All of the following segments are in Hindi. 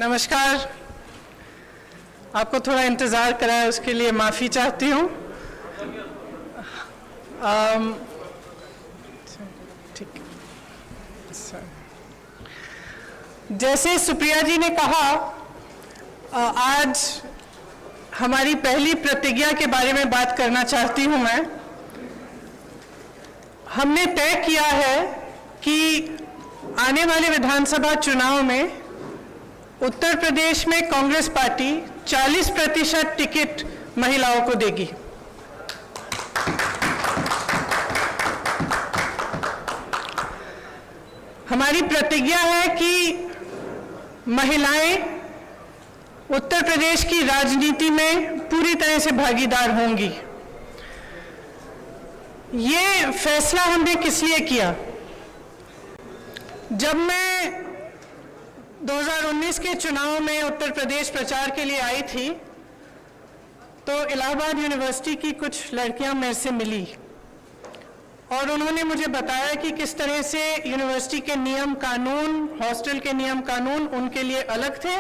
नमस्कार। आपको थोड़ा इंतज़ार कराया उसके लिए माफ़ी चाहती हूँ। ठीक है। जैसे सुप्रिया जी ने कहा, आज हमारी पहली प्रतिज्ञा के बारे में बात करना चाहती हूँ मैं। हमने तय किया है कि आने वाले विधानसभा चुनाव में उत्तर प्रदेश में कांग्रेस पार्टी 40% टिकट महिलाओं को देगी। हमारी प्रतिज्ञा है कि महिलाएं उत्तर प्रदेश की राजनीति में पूरी तरह से भागीदार होंगी। ये फैसला हमने किस लिए किया? जब मैं 2019 के चुनाव में उत्तर प्रदेश प्रचार के लिए आई थी तो इलाहाबाद यूनिवर्सिटी की कुछ लड़कियां मेरे से मिली और उन्होंने मुझे बताया कि किस तरह से यूनिवर्सिटी के नियम कानून, हॉस्टल के नियम कानून उनके लिए अलग थे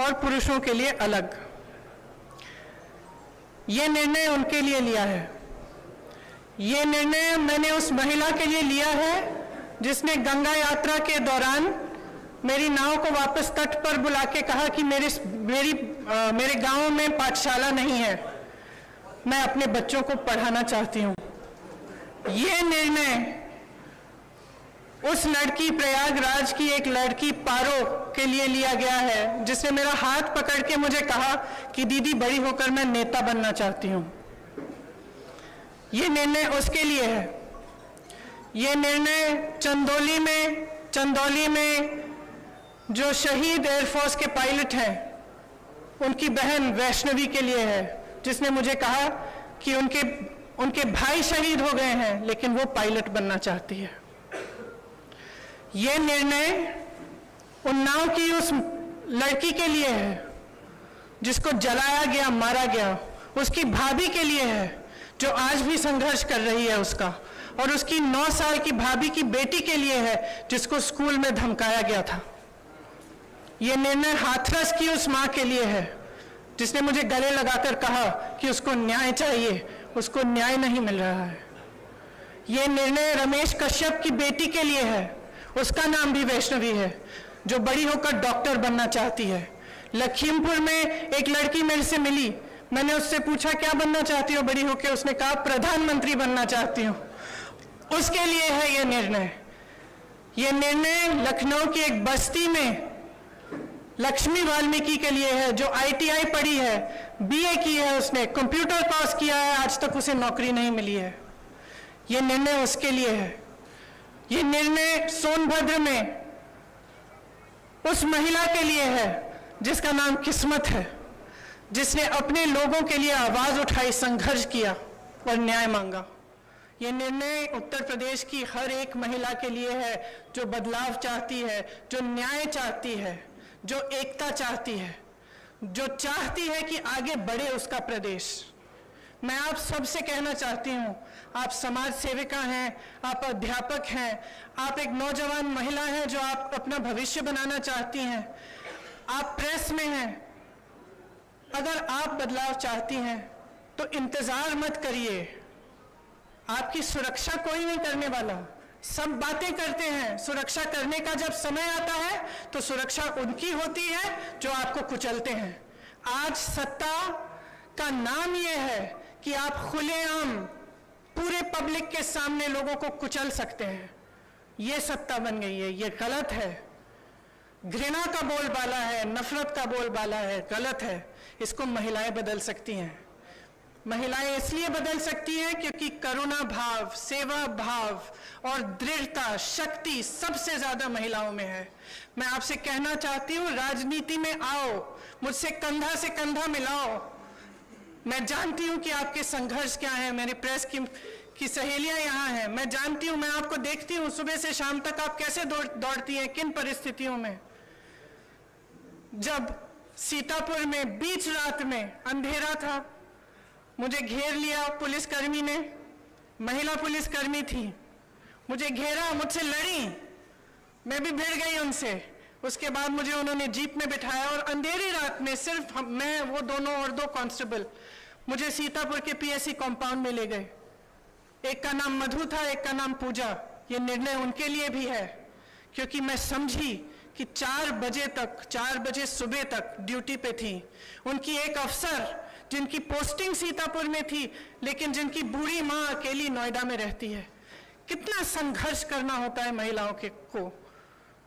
और पुरुषों के लिए अलग। ये निर्णय उनके लिए लिया है। ये निर्णय मैंने उस महिला के लिए लिया है जिसने गंगा यात्रा के दौरान मेरी नाव को वापस तट पर बुला के कहा कि मेरे गांव में पाठशाला नहीं है, मैं अपने बच्चों को पढ़ाना चाहती हूँ। ये निर्णय उस लड़की, प्रयागराज की एक लड़की पारो के लिए लिया गया है जिसने मेरा हाथ पकड़ के मुझे कहा कि दीदी बड़ी होकर मैं नेता बनना चाहती हूँ। ये निर्णय उसके लिए है। ये निर्णय चंदौली में जो शहीद एयरफोर्स के पायलट हैं उनकी बहन वैष्णवी के लिए है, जिसने मुझे कहा कि उनके भाई शहीद हो गए हैं लेकिन वो पायलट बनना चाहती है। ये निर्णय उन्नाव की उस लड़की के लिए है जिसको जलाया गया, मारा गया, उसकी भाभी के लिए है जो आज भी संघर्ष कर रही है उसका, और उसकी 9 साल की भाभी की बेटी के लिए है जिसको स्कूल में धमकाया गया था। ये निर्णय हाथरस की उस माँ के लिए है जिसने मुझे गले लगाकर कहा कि उसको न्याय चाहिए, उसको न्याय नहीं मिल रहा है। ये निर्णय रमेश कश्यप की बेटी के लिए है, उसका नाम भी वैष्णवी है, जो बड़ी होकर डॉक्टर बनना चाहती है। लखीमपुर में एक लड़की मेरे से मिली, मैंने उससे पूछा क्या बनना चाहती हो बड़ी होकर? उसने कहा प्रधानमंत्री बनना चाहती हूँ। उसके लिए है ये निर्णय। ये निर्णय लखनऊ की एक बस्ती में लक्ष्मी वाल्मीकि के लिए है जो ITI पढ़ी है, BA की है, उसने कंप्यूटर कोर्स किया है, आज तक उसे नौकरी नहीं मिली है। ये निर्णय उसके लिए है। ये निर्णय सोनभद्र में उस महिला के लिए है जिसका नाम किस्मत है, जिसने अपने लोगों के लिए आवाज उठाई, संघर्ष किया और न्याय मांगा। ये निर्णय उत्तर प्रदेश की हर एक महिला के लिए है जो बदलाव चाहती है, जो न्याय चाहती है, जो एकता चाहती है, जो चाहती है कि आगे बढ़े उसका प्रदेश। मैं आप सबसे कहना चाहती हूँ, आप समाज सेविका हैं, आप अध्यापक हैं, आप एक नौजवान महिला हैं जो आप अपना भविष्य बनाना चाहती हैं, आप प्रेस में हैं। अगर आप बदलाव चाहती हैं तो इंतजार मत करिए। आपकी सुरक्षा कोई नहीं करने वाला। सब बातें करते हैं, सुरक्षा करने का जब समय आता है तो सुरक्षा उनकी होती है जो आपको कुचलते हैं। आज सत्ता का नाम यह है कि आप खुलेआम पूरे पब्लिक के सामने लोगों को कुचल सकते हैं। ये सत्ता बन गई है, ये गलत है। घृणा का बोलबाला है, नफरत का बोलबाला है, गलत है। इसको महिलाएं बदल सकती हैं। महिलाएं इसलिए बदल सकती हैं क्योंकि करुणा भाव, सेवा भाव और दृढ़ता, शक्ति सबसे ज्यादा महिलाओं में है। मैं आपसे कहना चाहती हूँ, राजनीति में आओ, मुझसे कंधा से कंधा मिलाओ। मैं जानती हूँ कि आपके संघर्ष क्या है। मेरी प्रेस की सहेलियां यहाँ हैं, मैं जानती हूँ, मैं आपको देखती हूँ सुबह से शाम तक आप कैसे दौड़ती हैं, किन परिस्थितियों में। जब सीतापुर में बीच रात में अंधेरा था, मुझे घेर लिया पुलिसकर्मी ने, महिला पुलिसकर्मी थी, मुझे घेरा, मुझसे लड़ी, मैं भी भिड़ गई उनसे। उसके बाद मुझे उन्होंने जीप में बिठाया और अंधेरी रात में सिर्फ मैं, वो दोनों और 2 कांस्टेबल मुझे सीतापुर के पीएससी कंपाउंड में ले गए। एक का नाम मधु था, एक का नाम पूजा। ये निर्णय उनके लिए भी है, क्योंकि मैं समझी कि 4 बजे सुबह तक ड्यूटी पे थी। उनकी एक अफसर जिनकी पोस्टिंग सीतापुर में थी, लेकिन जिनकी बूढ़ी माँ अकेली नोएडा में रहती है। कितना संघर्ष करना होता है महिलाओं को।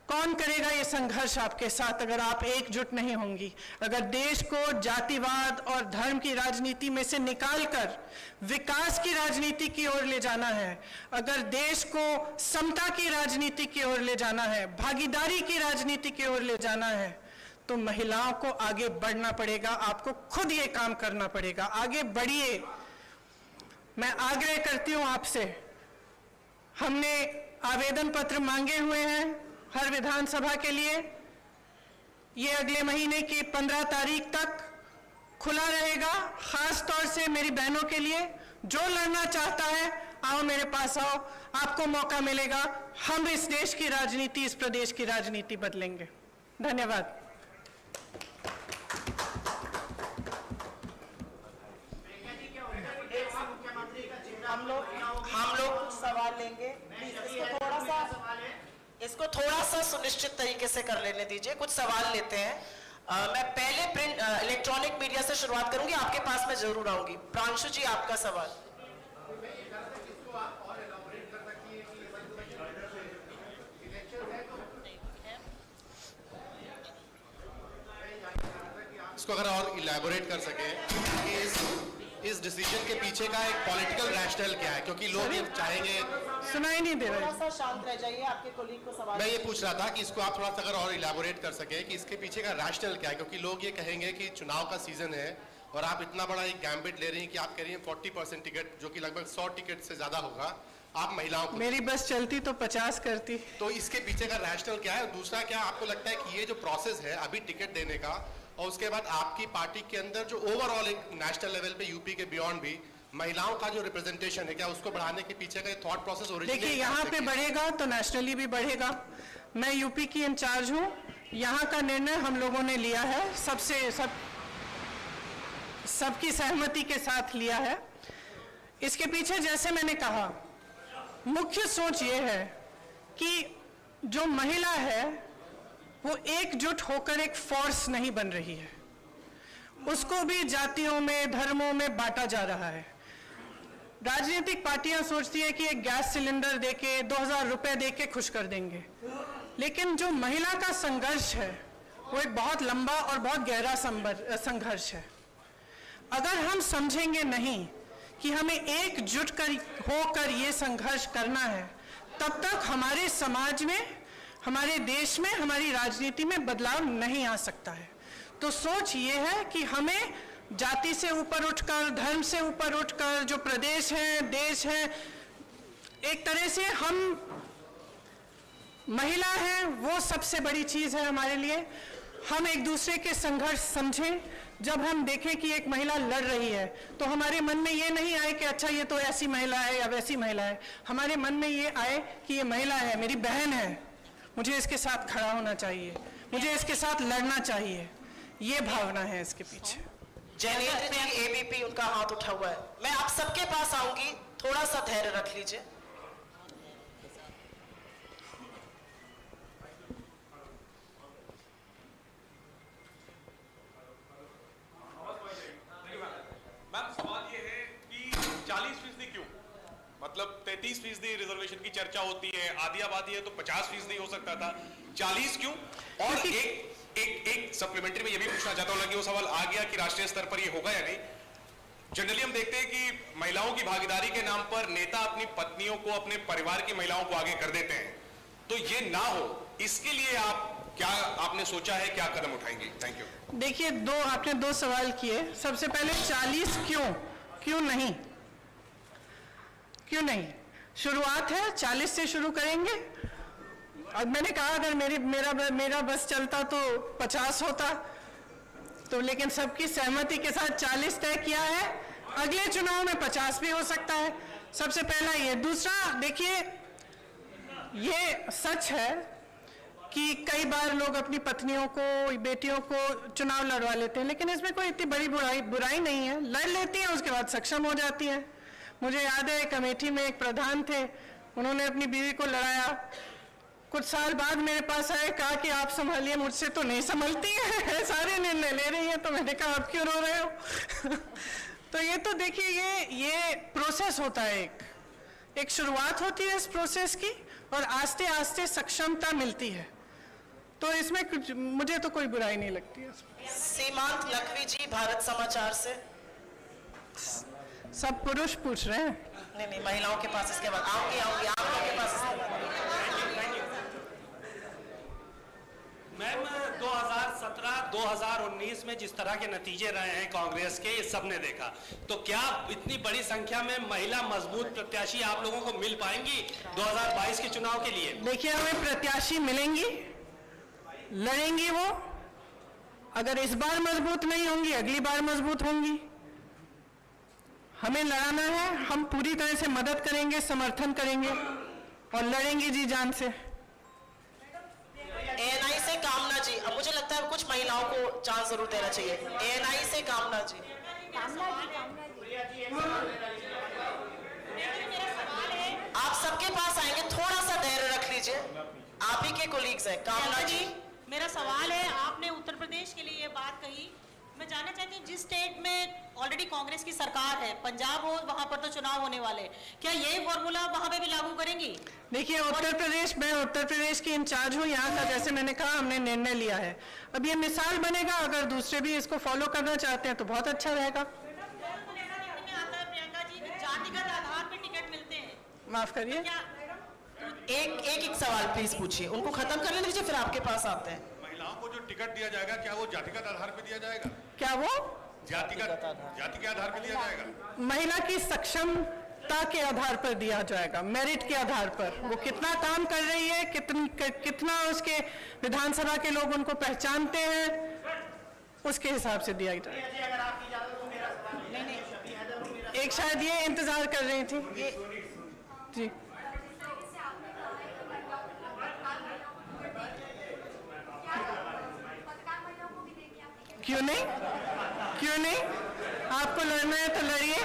कौन करेगा ये संघर्ष आपके साथ अगर आप एकजुट नहीं होंगी? अगर देश को जातिवाद और धर्म की राजनीति में से निकालकर विकास की राजनीति की ओर ले जाना है, अगर देश को समता की राजनीति की ओर ले जाना है, भागीदारी की राजनीति की ओर ले जाना है, तो महिलाओं को आगे बढ़ना पड़ेगा। आपको खुद ये काम करना पड़ेगा। आगे बढ़िए। मैं आग्रह करती हूं आपसे, हमने आवेदन पत्र मांगे हुए हैं हर विधानसभा के लिए। ये अगले महीने की 15 तारीख तक खुला रहेगा। खास तौर से मेरी बहनों के लिए, जो लड़ना चाहता है आओ मेरे पास आओ, आपको मौका मिलेगा। हम इस देश की राजनीति, इस प्रदेश की राजनीति बदलेंगे। धन्यवाद। हम लोग सवाल लेंगे। इसको थोड़ा सा सुनिश्चित तरीके से कर लेने दीजिए। कुछ सवाल लेते हैं। मैं पहले प्रिंट इलेक्ट्रॉनिक मीडिया से शुरुआत करूंगी, आपके पास मैं जरूर आऊंगी। प्रांशु जी, आपका सवाल। इसको अगर और इलैबोरेट कर सके इस डिसीजन के पीछे का एक पॉलिटिकल रैशनल क्या है, क्योंकि लोग ये चाहेंगे। सुनाई नहीं दे रहा। थोड़ा सा शांत रह जाइए, आपके कोलीग को सवाल। मैं ये पूछ रहा था कि इसको आप थोड़ा सा अगर और इलैबोरेट कर सके कि इसके पीछे का रैशनल क्या है, क्योंकि लोग ये कहेंगे कि चुनाव का सीजन है और आप इतना बड़ा एक गैम्बिट ले रही हैं कि आप कह रही हैं 40% टिकट, जो कि लगभग 100 टिकट से ज्यादा होगा, आप महिलाओं को। मेरी बस चलती तो 50 करती। तो इसके पीछे का रैशनल क्या है? दूसरा, क्या आपको लगता है कि ये जो प्रोसेस है अभी टिकट देने का, और उसके बाद आपकी पार्टी के अंदर जो ओवरऑल एक नेशनल लेवल पे यूपी के बियॉन्ड भी महिलाओं का जो रिप्रेजेंटेशन है, क्या उसको बढ़ाने के पीछे का थॉट प्रोसेस ओरिजिनली? देखिए, यहाँ पे बढ़ेगा तो नेशनली भी बढ़ेगा। मैं यूपी की इंचार्ज हूँ। यहाँ का निर्णय हम लोगों ने लिया है, सबकी सहमति के साथ लिया है। इसके पीछे, जैसे मैंने कहा, मुख्य सोच ये है कि जो महिला है वो एकजुट होकर एक फोर्स नहीं बन रही है। उसको भी जातियों में, धर्मों में बांटा जा रहा है। राजनीतिक पार्टियां सोचती है कि एक गैस सिलेंडर देके, 2000 रुपए देके खुश कर देंगे, लेकिन जो महिला का संघर्ष है वो एक बहुत लंबा और बहुत गहरा संघर्ष है। अगर हम समझेंगे नहीं कि हमें एकजुट होकर ये संघर्ष करना है, तब तक हमारे समाज में, हमारे देश में, हमारी राजनीति में बदलाव नहीं आ सकता है। तो सोच ये है कि हमें जाति से ऊपर उठकर, धर्म से ऊपर उठकर, जो प्रदेश है, देश है, एक तरह से हम महिला हैं, वो सबसे बड़ी चीज है हमारे लिए। हम एक दूसरे के संघर्ष समझें। जब हम देखें कि एक महिला लड़ रही है, तो हमारे मन में ये नहीं आए कि अच्छा ये तो ऐसी महिला है या वैसी महिला है। हमारे मन में ये आए कि ये महिला है, मेरी बहन है, मुझे इसके साथ खड़ा होना चाहिए, मुझे इसके साथ लड़ना चाहिए। ये भावना है इसके पीछे। जयनेन्द्र जी, एबीपी, उनका हाथ उठा हुआ है। मैं आप सबके पास आऊंगी, थोड़ा सा धैर्य रख लीजिए। मैम, सवाल ये है कि 40% क्यों? मतलब 33% रिजर्वेशन की चर्चा होती है, आधी आबादी है तो 50% हो सकता था, 40 क्यों? और एक सप्लीमेंट्री में ये भी पूछना चाहता हूँ कि वो सवाल आ गया कि राष्ट्रीय स्तर पर ये होगा या नहीं। जनरली हम देखते हैं कि महिलाओं की भागीदारी के नाम पर नेता अपनी पत्नियों को, अपने परिवार की महिलाओं को आगे कर देते हैं। तो ये ना हो, इसके लिए आपने सोचा है, क्या कदम उठाएंगे? Thank you. देखिए, आपने दो सवाल किए। सबसे पहले 40 क्यों नहीं? शुरुआत है, 40 से शुरू करेंगे। और मैंने कहा अगर मेरा बस चलता तो 50 होता, तो लेकिन सबकी सहमति के साथ 40 तय किया है। अगले चुनाव में 50 भी हो सकता है। सबसे पहला ये। दूसरा, देखिए, ये सच है कि कई बार लोग अपनी पत्नियों को, बेटियों को चुनाव लड़वा लेते हैं, लेकिन इसमें कोई इतनी बड़ी बुराई नहीं है। लड़ लेती हैं, उसके बाद सक्षम हो जाती हैं। मुझे याद है एक अमेठी में एक प्रधान थे, उन्होंने अपनी बीवी को लड़ाया, कुछ साल बाद मेरे पास आए, कहा कि आप संभालिए, मुझसे तो नहीं संभलती है, सारे निर्णय ले रही हैं। तो मैंने कहा आप क्यों रो रहे हो? तो ये तो देखिए, ये प्रोसेस होता है, एक शुरुआत होती है इस प्रोसेस की, और आस्ते आस्ते सक्षमता मिलती है। तो इसमें कुछ, मुझे तो कोई बुराई नहीं लगती है। सीमांत लखवी जी, भारत समाचार से। सब पुरुष पूछ रहे हैं। नहीं, महिलाओं के पास इसके बाद आऊंगी आप लोगों के पास इसके बाद। मैम, 2017-2019 में जिस तरह के नतीजे रहे हैं कांग्रेस के, ये सबने देखा। तो क्या इतनी बड़ी संख्या में महिला मजबूत प्रत्याशी आप लोगों को मिल पाएंगी 2022 के चुनाव के लिए? देखिए, हमें प्रत्याशी मिलेंगी, लड़ेंगी वो। अगर इस बार मजबूत नहीं होंगी, अगली बार मजबूत होंगी। हमें लड़ाना है, हम पूरी तरह से मदद करेंगे, समर्थन करेंगे और लड़ेंगे जी जान से। एएनआई से कामना जी, अब मुझे लगता है कुछ महिलाओं को चांस जरूर देना चाहिए। एएनआई से कामना जी। आप सबके पास आएंगे, थोड़ा सा धैर्य रख लीजिए, आप ही के कोलीग्स हैं। कामना जी, मेरा सवाल है, आपने उत्तर प्रदेश के लिए ये बात कही, मैं जानना चाहती हूँ जिस स्टेट में ऑलरेडी कांग्रेस की सरकार है, पंजाब हो, वहां पर तो चुनाव होने वाले, क्या यही फॉर्मूला वहां पे भी लागू करेंगी? देखिए, मैं उत्तर प्रदेश की इंचार्ज हूँ यहाँ का। जैसे मैंने कहा, हमने निर्णय लिया है। अब ये मिसाल बनेगा, अगर दूसरे भी इसको फॉलो करना चाहते हैं तो बहुत अच्छा रहेगा। प्रियंका जी, जातिगत आधार पर टिकट मिलते हैं, माफ करिए, एक सवाल प्लीज पूछिए, उनको खत्म कर लेने दीजिए, फिर आपके पास आते हैं। महिलाओं को जो टिकट दिया जाएगा, क्या वो जातिगत आधार पर दिया जाएगा? क्या वो जाति के आधार पर दिया जाएगा? महिला की सक्षमता के आधार पर दिया जाएगा, मेरिट के आधार पर। वो कितना काम कर रही है, कितना उसके विधानसभा के लोग उनको पहचानते हैं, उसके हिसाब से दिया जाएगा। एक शायद ये इंतजार कर रही थी जी। क्यों नहीं? आपको लड़ना है तो लड़िए।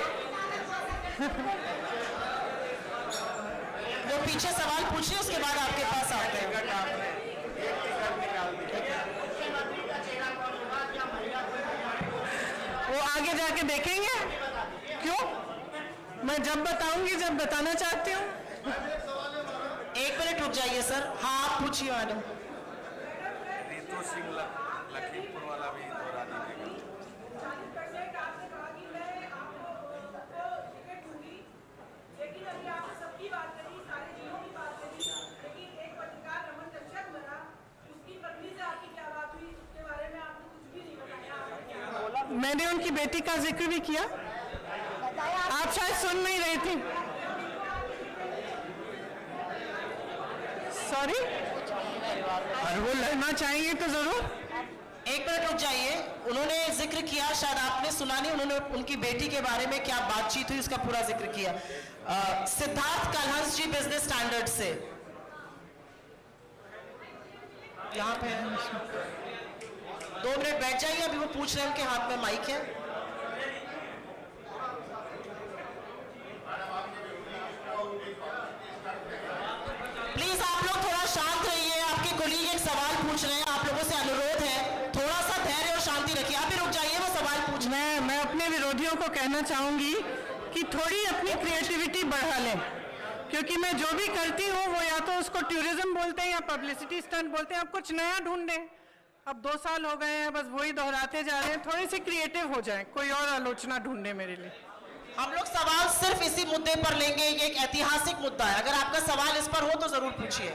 वो पीछे सवाल पूछिए, उसके बाद आपके पास आते हैं। वो आगे जाके देखेंगे। क्यों? मैं जब बताऊंगी, जब बताना चाहती हूँ। 1 मिनट रुक जाइए सर। हाँ, आप पूछिए मैडम। रितु सिंह लखीमपुर वाला भी दोहरा दीजिएगा। मैंने उनकी बेटी का जिक्र भी किया, आप शायद सुन नहीं रही थी। सॉरी, और वो लड़ना चाहेंगे तो जरूर। 1 मिनट रुक जाइए, उन्होंने जिक्र किया, शायद आपने सुना नहीं, उन्होंने उनकी बेटी के बारे में क्या बातचीत हुई उसका पूरा जिक्र किया। सिद्धार्थ कलहंस जी, बिजनेस स्टैंडर्ड से, यहाँ पे 2 मिनट बैठ जाइए, अभी वो पूछ रहे हैं, उनके हाथ में माइक है। प्लीज आप लोग थोड़ा शांत रहिए, आपके कोलीग एक सवाल पूछ रहे हैं, आप लोगों से अनुरोध है, थोड़ा सा धैर्य और शांति रखिए। आप भी रुक जाइए, वो सवाल पूछ रहे हैं। मैं अपने विरोधियों को कहना चाहूंगी कि थोड़ी अपनी क्रिएटिविटी बढ़ा लें, क्योंकि मैं जो भी करती हूँ वो या तो उसको टूरिज्म बोलते हैं या पब्लिसिटी स्टंट बोलते हैं। अब कुछ नया ढूंढें। अब 2 साल हो गए हैं, बस वही दोहराते जा रहे हैं। थोड़ी सी क्रिएटिव हो जाए, कोई और आलोचना ढूंढे मेरे लिए। हम लोग सवाल सिर्फ इसी मुद्दे पर लेंगे, ये एक ऐतिहासिक मुद्दा है। अगर आपका सवाल इस पर हो तो जरूर पूछिए।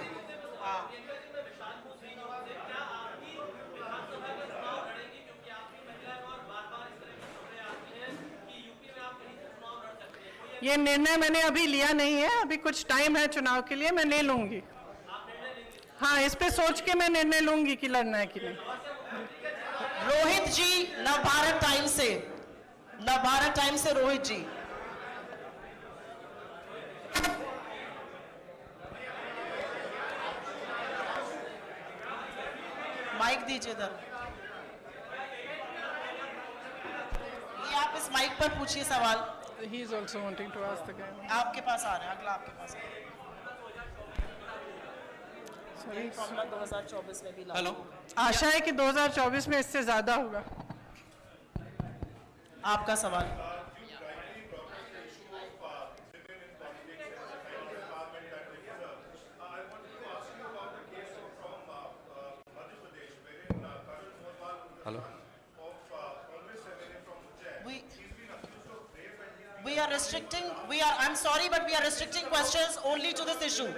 ये निर्णय मैंने अभी लिया नहीं है, अभी कुछ टाइम है चुनाव के लिए, मैं ले लूंगी। हाँ, इस पे सोच के मैं निर्णय लूंगी कि लड़ना है कि नहीं। रोहित जी, नवभारत टाइम से रोहित जी। माइक दीजिए इधर। ये आप इस माइक पर पूछिए सवाल। He is also wanting to ask the guy. आपके पास आ रहे हैं, अगला आपके पास आ रहा है। Sorry. फॉर्मूला 2024 में भी लागू हेलो होगा। आशा है कि 2024 में इससे ज्यादा होगा। आपका सवाल। Hello We are restricting, I'm sorry, but we are restricting questions only to this issue.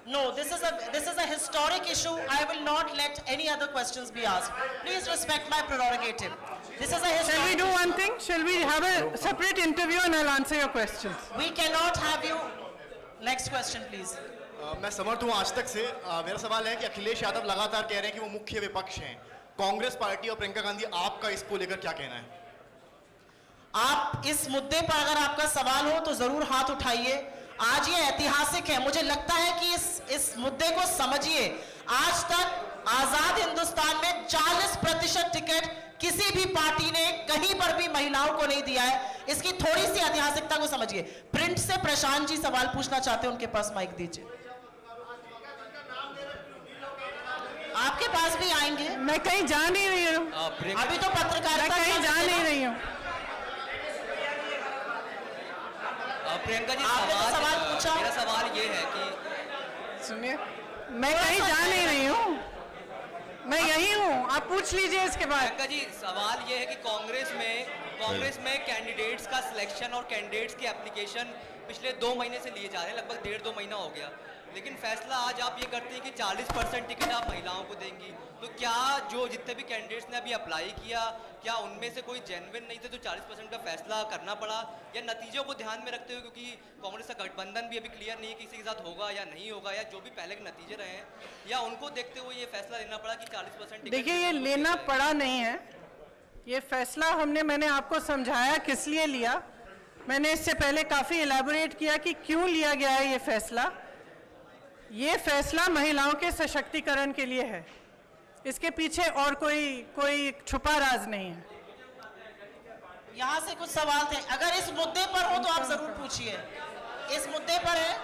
No, this is a historic issue. I will not let any other questions be asked. Please respect my prerogative. This is a Shall we historic do one thing? Shall we have a separate interview and I'll answer your questions? We cannot have you. Next question, please. मैं समर्थ हूँ आज तक से। मेरा सवाल है कि अखिलेश यादव लगातार कह रहे हैं कि वो मुख्य विपक्ष हैं। कांग्रेस पार्टी और प्रियंका गांधी, आपका इसको लेकर क्या कहना है? आप इस मुद्दे पर अगर आपका सवाल हो तो जरूर हाथ उठाइए। आज ये ऐतिहासिक है, मुझे लगता है कि इस मुद्दे को समझिए। आज तक आजाद हिंदुस्तान में 40% टिकट किसी भी पार्टी ने कहीं पर भी महिलाओं को नहीं दिया है। इसकी थोड़ी सी ऐतिहासिकता को समझिए। प्रिंट से प्रशांत जी सवाल पूछना चाहते हैं, उनके पास माइक दीजिए। आपके पास भी आएंगे। मैं कहीं जा नहीं रही हूँ। अभी तो पत्रकारिता मैं कहीं जा नहीं रही हूँ। प्रियंका जी, आपने तो सवाल पूछा। मेरा सवाल ये है कि सुनिए, मैं कहीं जा नहीं रही हूँ, मैं यही हूँ। आप पूछ लीजिए इसके बाद। प्रियंका जी, सवाल ये है कि कांग्रेस में कैंडिडेट्स का सिलेक्शन और कैंडिडेट्स की एप्लीकेशन पिछले 2 महीने से लिए जा रहे हैं, लगभग 1.5-2 महीना हो गया। लेकिन फैसला आज आप ये करते हैं कि 40% टिकट आप महिलाओं को देंगी। तो क्या जो जितने भी कैंडिडेट्स ने अभी अप्लाई किया, क्या उनमें से कोई जेन्युइन नहीं थे तो 40% का फैसला करना पड़ा, या नतीजों को ध्यान में रखते हुए, क्योंकि कांग्रेस का गठबंधन भी अभी क्लियर नहीं है किसी के साथ होगा या नहीं होगा, या जो भी पहले के नतीजे रहे हैं, या उनको देखते हुए ये फैसला लेना पड़ा कि 40%? देखिए, ये लेना पड़ा नहीं है। ये फैसला मैंने आपको समझाया किस लिए लिया। मैंने इससे पहले काफ़ी इलेबोरेट किया कि क्यों लिया गया है ये फैसला। ये फैसला महिलाओं के सशक्तिकरण के लिए है। इसके पीछे और कोई छुपा राज नहीं है। यहाँ से कुछ सवाल थे, अगर इस मुद्दे पर हो तो आप जरूर पूछिए। इस मुद्दे पर है,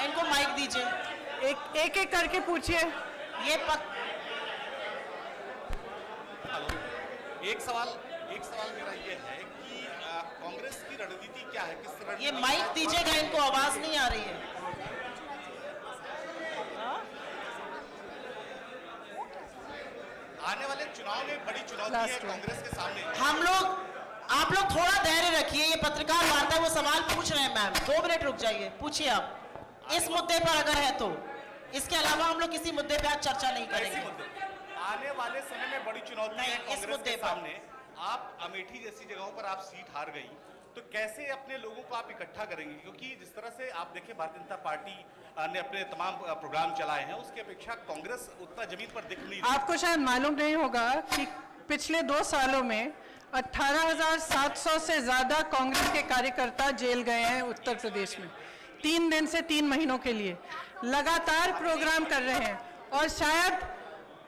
इनको माइक दीजिए। एक करके पूछिए। ये एक सवाल मेरा ये है कि कांग्रेस की रणनीति क्या है? किस रणनीति? ये माइक दीजिएगा, इनको आवाज नहीं आ रही है। आने वाले चुनाव में बड़ी चुनौती है कांग्रेस के सामने। आप लोग थोड़ा धैर्य रखिए। ये पत्रकार वार्ता वो सवाल पूछ रहे हैं मैम, 2 मिनट रुक जाइए, पूछिए आप इस मुद्दे पर अगर है तो। इसके अलावा हम लोग किसी मुद्दे पे आज चर्चा नहीं करेंगे। आने वाले समय में बड़ी चुनौती है इस कांग्रेस मुद्दे के पर। सामने। आप अमेठी जैसी जगहों पर आप सीट हार गई, तो कैसे अपने लोगों को आप इकट्ठा करेंगे? क्योंकि जिस तरह से आप देखिए, भारतीय जनता पार्टी ने अपने तमाम प्रोग्राम चलाए हैं, उसकी अपेक्षा कांग्रेस उतना जमीन पर दिख नहीं रही। आपको शायद मालूम नहीं होगा कि पिछले 2 सालों में 18,700 से ज्यादा कांग्रेस के कार्यकर्ता जेल गए हैं उत्तर प्रदेश में। 3 दिन से 3 महीनों के लिए लगातार प्रोग्राम कर रहे हैं। और शायद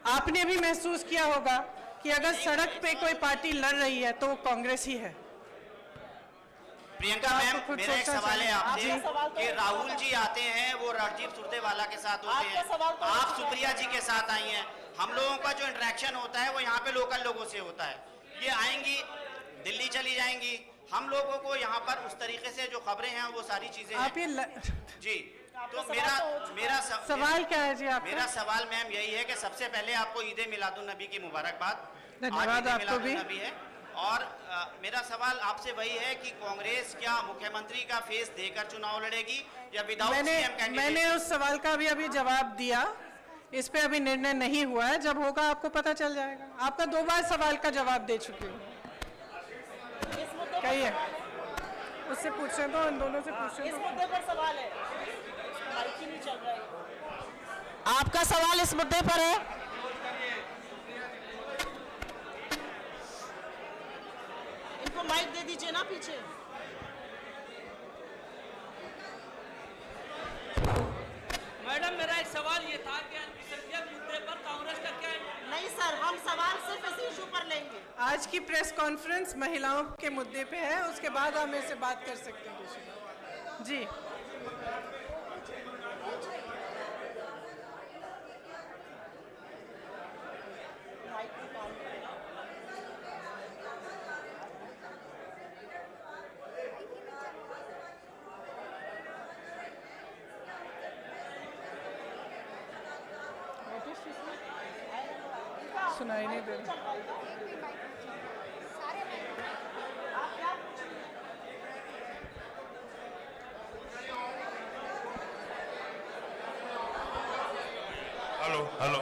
आपने भी महसूस किया होगा कि अगर सड़क पे कोई पार्टी लड़ रही है तो वो कांग्रेस ही है। प्रियंका मैम, मेरा एक सवाल है आपसे कि राहुल जी आते हैं, वो रणजीत सुरजेवाला के साथ होते हैं, आप सुप्रिया जी के साथ आई हैं। हम लोगों का जो इंटरेक्शन होता है वो यहाँ पे लोकल लोगों से होता है। ये आएंगी, दिल्ली चली जाएंगी, हम लोगों को यहाँ पर उस तरीके से जो खबरें हैं वो सारी चीजें आप ये जी। तो मेरा सवाल क्या है जी आपका? मेरा सवाल मैम यही है कि सबसे पहले आपको ईद मिलादुन नबी की मुबारकबाद। धन्यवाद आपको भी। है। और मेरा सवाल आपसे वही है कि कांग्रेस क्या मुख्यमंत्री का फेस देकर चुनाव लड़ेगी या विदाउट सीएम कैंडिडेट? मैंने उस सवाल का अभी जवाब दिया। इस पे अभी निर्णय नहीं हुआ है, जब होगा आपको पता चल जाएगा। आपका 2 बार सवाल का जवाब दे चुकी हूँ। कहिए, उससे पूछे तो, इन दोनों से पूछे। इस मुद्दे पर सवाल है, माइक ही नहीं चल रहा है। आपका सवाल इस मुद्दे पर है? इनको माइक दे दीजिए ना पीछे। आज की प्रेस कॉन्फ्रेंस महिलाओं के मुद्दे पे है, उसके बाद आप मेरे से बात कर सकते हैं दूसरी बात। जी सुनाई नहीं दे रहा। हेलो हेलो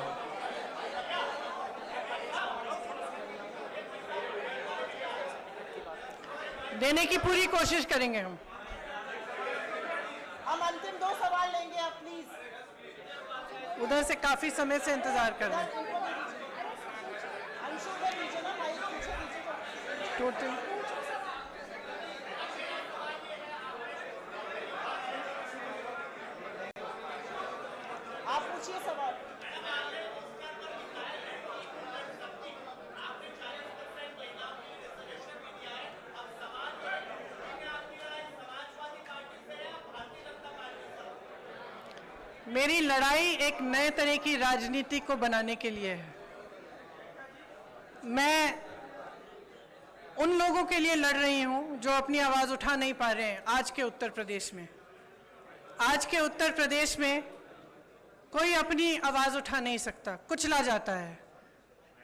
देने की पूरी कोशिश करेंगे हम। अंतिम 2 सवाल लेंगे आप प्लीज। उधर से काफी समय से इंतजार कर रहे हैं। टोटल आप पूछिए सवाल। मेरी लड़ाई एक नए तरह की राजनीति को बनाने के लिए है। मैं उन लोगों के लिए लड़ रही हूं जो अपनी आवाज उठा नहीं पा रहे हैं आज के उत्तर प्रदेश में। आज के उत्तर प्रदेश में कोई अपनी आवाज उठा नहीं सकता, कुचला जाता है,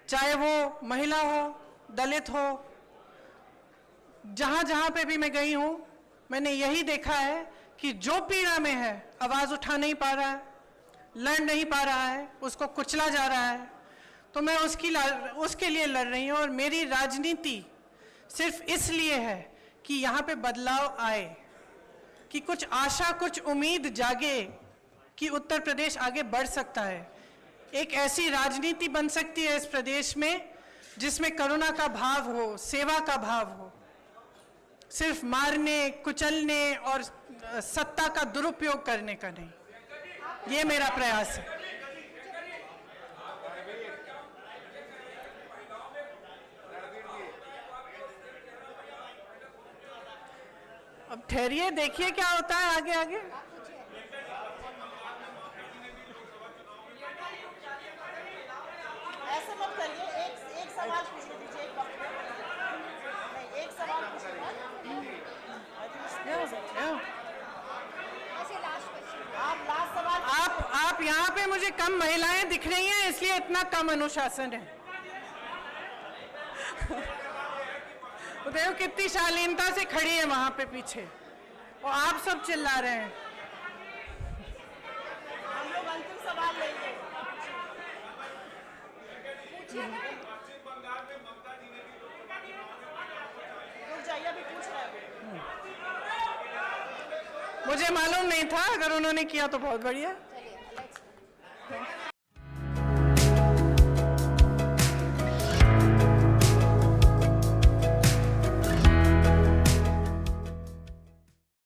चाहे वो महिला हो, दलित हो। जहां जहां पे भी मैं गई हूं, मैंने यही देखा है कि जो पीड़ा में है, आवाज उठा नहीं पा रहा है, लड़ नहीं पा रहा है, उसको कुचला जा रहा है, तो मैं उसके लिए लड़ रही हूं। और मेरी राजनीति सिर्फ इसलिए है कि यहाँ पे बदलाव आए, कि कुछ आशा, कुछ उम्मीद जागे कि उत्तर प्रदेश आगे बढ़ सकता है। एक ऐसी राजनीति बन सकती है इस प्रदेश में जिसमें करुणा का भाव हो, सेवा का भाव हो, सिर्फ मारने, कुचलने और सत्ता का दुरुपयोग करने का नहीं। ये मेरा प्रयास है। अब ठहरिए, देखिए क्या होता है आगे आगे। ऐसे मत करिए, एक सवाल पूछ लीजिए। एक सवाल आप लास्ट सवाल। आप यहाँ पे मुझे कम महिलाएं दिख रही हैं, इसलिए इतना कम अनुशासन है। देखो कितनी शालीनता से खड़ी है वहां पे पीछे, और आप सब चिल्ला रहे हैं। हम लोग अंतिम सवाल लेंगे। रुक जाइए, अभी पूछ रहे हैं। मुझे मालूम नहीं था, अगर उन्होंने किया तो बहुत बढ़िया।